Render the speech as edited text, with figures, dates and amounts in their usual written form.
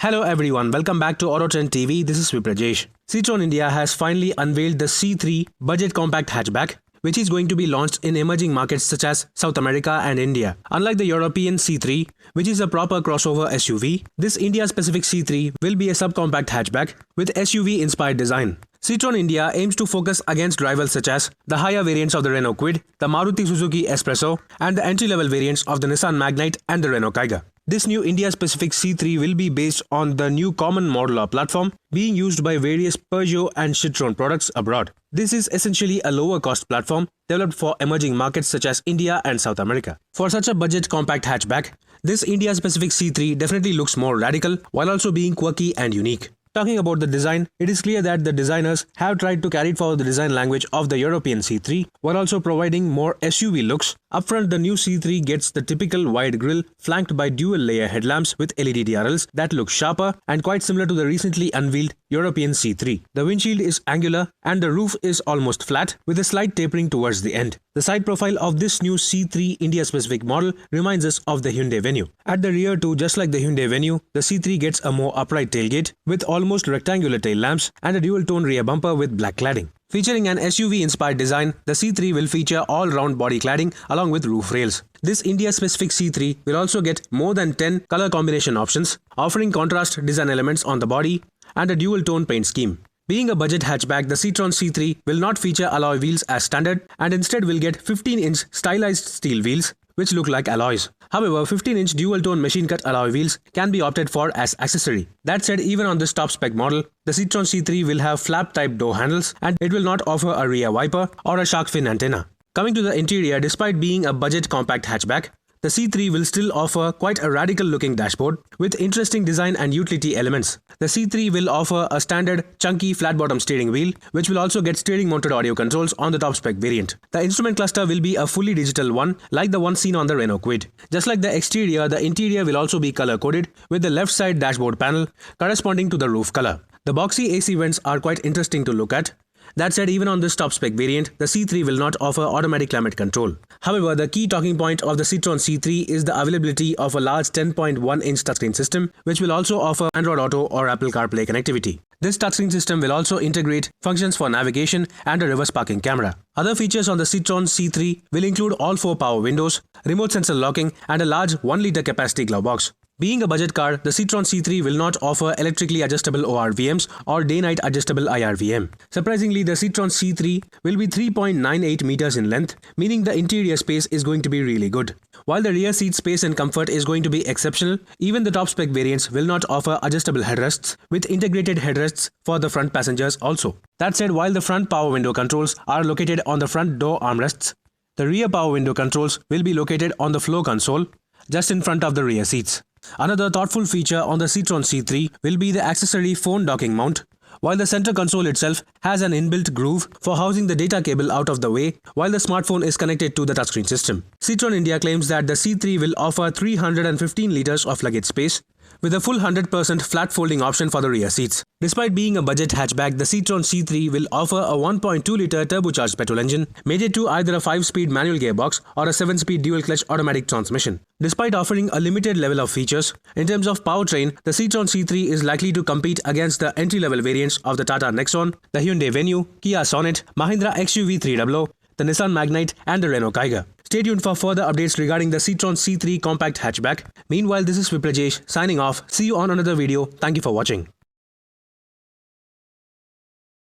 Hello everyone, welcome back to Autotrend TV. This is Viprajesh. Citroën India has finally unveiled the C3 budget compact hatchback, which is going to be launched in emerging markets such as South America and India. Unlike the European C3, which is a proper crossover SUV, this India-specific C3 will be a subcompact hatchback with SUV-inspired design. Citroën India aims to focus against rivals such as the higher variants of the Renault Kwid, the Maruti Suzuki Espresso, and the entry-level variants of the Nissan Magnite and the Renault Kiger. This new India-specific C3 will be based on the new common modular platform being used by various Peugeot and Citroën products abroad. This is essentially a lower-cost platform developed for emerging markets such as India and South America. For such a budget compact hatchback, this India-specific C3 definitely looks more radical while also being quirky and unique. Talking about the design, it is clear that the designers have tried to carry forward the design language of the European C3 while also providing more SUV looks. Upfront, the new C3 gets the typical wide grille flanked by dual-layer headlamps with LED DRLs that look sharper and quite similar to the recently unveiled European C3. The windshield is angular and the roof is almost flat with a slight tapering towards the end. The side profile of this new C3 India-specific model reminds us of the Hyundai Venue. At the rear too, just like the Hyundai Venue, the C3 gets a more upright tailgate with almost rectangular tail lamps and a dual-tone rear bumper with black cladding. Featuring an SUV-inspired design, the C3 will feature all-round body cladding along with roof rails. This India-specific C3 will also get more than 10 color combination options, offering contrast design elements on the body and a dual-tone paint scheme. Being a budget hatchback, the Citroën C3 will not feature alloy wheels as standard and instead will get 15-inch stylized steel wheels which look like alloys. However, 15-inch dual-tone machine-cut alloy wheels can be opted for as accessory. That said, even on this top-spec model, the Citroën C3 will have flap-type door handles and it will not offer a rear wiper or a shark fin antenna. Coming to the interior, despite being a budget compact hatchback, the C3 will still offer quite a radical-looking dashboard with interesting design and utility elements. The C3 will offer a standard chunky flat-bottom steering wheel, which will also get steering-mounted audio controls on the top-spec variant. The instrument cluster will be a fully digital one, like the one seen on the Renault Kwid. Just like the exterior, the interior will also be color-coded, with the left side dashboard panel corresponding to the roof color. The boxy AC vents are quite interesting to look at. That said, even on this top-spec variant, the C3 will not offer automatic climate control. However, the key talking point of the Citroën C3 is the availability of a large 10.1-inch touchscreen system, which will also offer Android Auto or Apple CarPlay connectivity. This touchscreen system will also integrate functions for navigation and a reverse parking camera. Other features on the Citroën C3 will include all 4 power windows, remote sensor locking, and a large 1-liter capacity glove box. Being a budget car, the Citroën C3 will not offer electrically adjustable ORVMs or day-night adjustable IRVM. Surprisingly, the Citroën C3 will be 3.98 meters in length, meaning the interior space is going to be really good. While the rear seat space and comfort is going to be exceptional, even the top-spec variants will not offer adjustable headrests with integrated headrests for the front passengers also. That said, while the front power window controls are located on the front door armrests, the rear power window controls will be located on the floor console, just in front of the rear seats. Another thoughtful feature on the Citroën C3 will be the accessory phone docking mount. While the center console itself has an inbuilt groove for housing the data cable out of the way while the smartphone is connected to the touchscreen system. Citroën India claims that the C3 will offer 315 liters of luggage space with a full 100% flat folding option for the rear seats. Despite being a budget hatchback, the Citroën C3 will offer a 1.2-liter turbocharged petrol engine mated to either a 5-speed manual gearbox or a 7-speed dual-clutch automatic transmission. Despite offering a limited level of features, in terms of powertrain, the Citroën C3 is likely to compete against the entry-level variants of the Tata Nexon, the Hyundai Venue, Kia Sonet, Mahindra XUV300, the Nissan Magnite and the Renault Kiger. Stay tuned for further updates regarding the Citroën C3 compact hatchback. Meanwhile, this is Viprajesh signing off. See you on another video. Thank you for watching.